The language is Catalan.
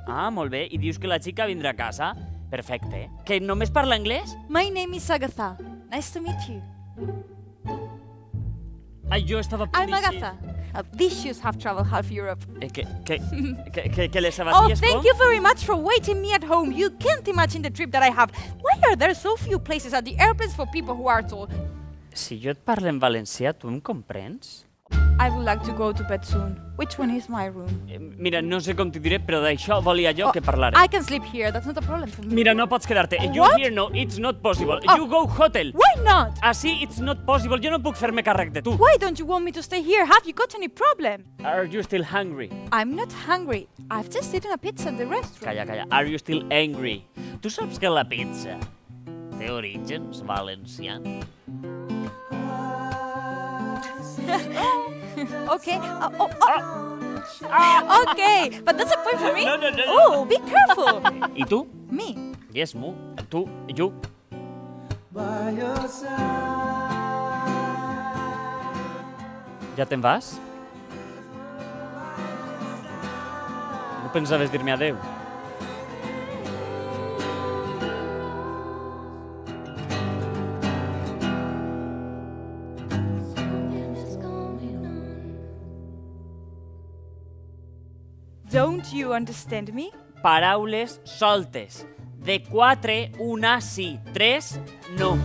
Ah, molt bé. I dius que la xica vindrà a casa? Perfecte. Que només parla anglès? My name is Agatha. Nice to meet you. Ah, jo estava... I'm Agatha. These shoes have traveled half Europe. Que les Oh, sabatilles thank com? you very much for waiting me at home. You can't imagine the trip that I have. Why are there so few places at the airplanes for people who are tall? Si jo et parlo en valencià, tu em comprens? I would like to go to bed soon. Which one is my room? Mira, no sé com t'ho diré, però d'això volia jo que parlaré. I can sleep here. That's not a problem for me. Mira, no pots quedar-te. You What? here, no, it's not possible. Oh. You go hotel. Why not? Així, it's not possible. Jo no puc fer-me càrrec de tu. Why don't you want me to stay here? Have you got any problem? Are you still hungry? I'm not hungry. I've just eaten a pizza at the restaurant. Calla, calla. Are you still angry? Tu saps que la pizza té orígens valencians? Okay. Okay, but that's a point for me. No. Oh, be careful. I tu? Me. Yes, mu. Tu, you. Ja te'n vas? No pensaves dir-me adeu? Don't you understand me? Paraules soltes. De 4, una sí, 3, no.